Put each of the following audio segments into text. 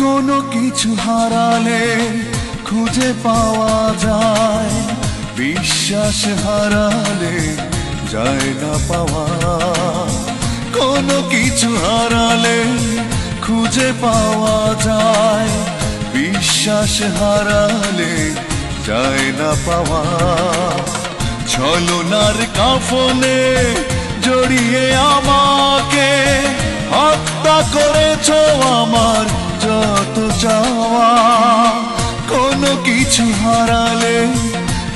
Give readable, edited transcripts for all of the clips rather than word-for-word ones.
কোনো কিছু হারালে খুঁজে পাওয়া যায়, বিশ্বাস হারালে যায় না পাওয়া। কোনো কিছু হারালে খুঁজে পাওয়া যায়, বিশ্বাস হারালে যায় না পাওয়া। ছলনার কাফনে জড়িয়ে আমাকে হত্যা করেছো আমার যত চাওয়া। কোনো কিছু হারালে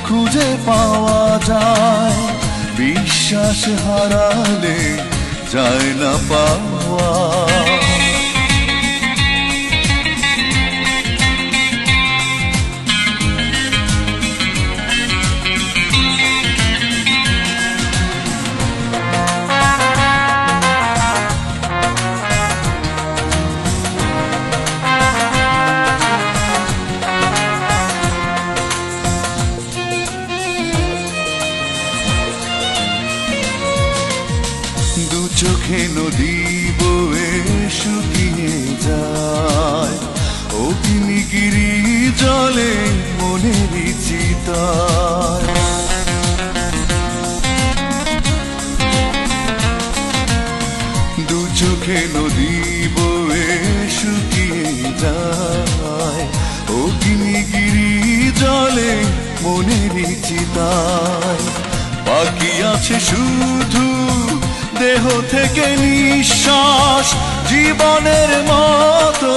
খুঁজে পাওয়া যায়, বিশ্বাস হারালে যায় না পাওয়া। দু চোখে নদী বয়ে শুকিয়ে যায়, অগ্নিগিরি জলে মনের চিতায়। দু চোখে নদী বয়ে শুকিয়ে যায়, অগ্নিগিরি জলে মনের চিতায়। বাকি আছে শুধু দেহ থেকে নিঃশ্বাস, জীবনের মতো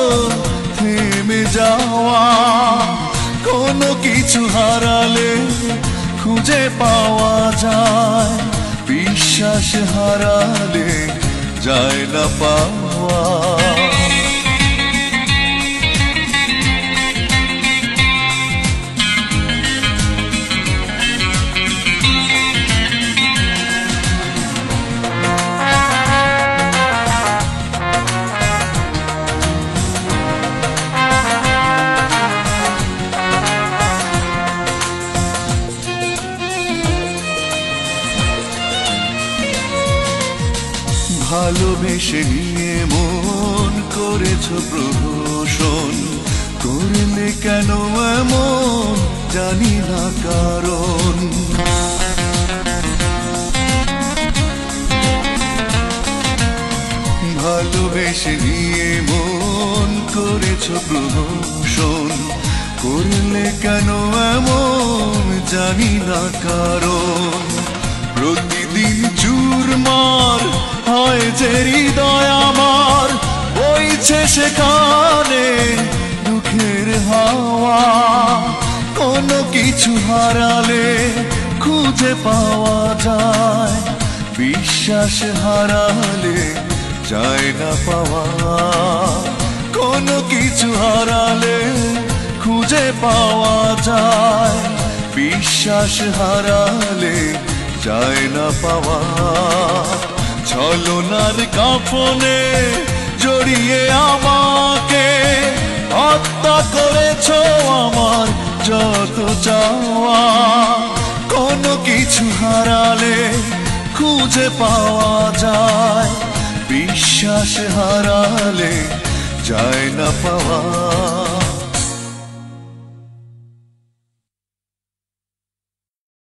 থেমে যাওয়া। কোনো কিছু হারালে খুঁজে পাওয়া যায়, বিশ্বাস হারালে যায় না পাওয়া। ভালোবেসে নিয়ে মন করেছো প্রহসন, করলে কেন এমন জানি না কারণ। ভালোবেসে নিয়ে মন করেছো প্রহসন, করলে কেন এমন জানি না কারণ। প্রতিদিন চুরমার হয় যে হৃদয় আমার, বইছে সেখানে দুঃখের হাওয়া। কোনো কিছু হারালে খুঁজে পাওয়া যায়, বিশ্বাস হারালে যায় না পাওয়া। কোনো কিছু হারালে খুঁজে পাওয়া যায়, বিশ্বাস হারালে যায় না পাওয়া। ছলনার কাফনে জড়িয়ে আমাকে হত্যা করেছো আমার যত চাওয়া। কোনো কিছু হারালে খুঁজে পাওয়া যায়, বিশ্বাস হারালে যায় না পাওয়া।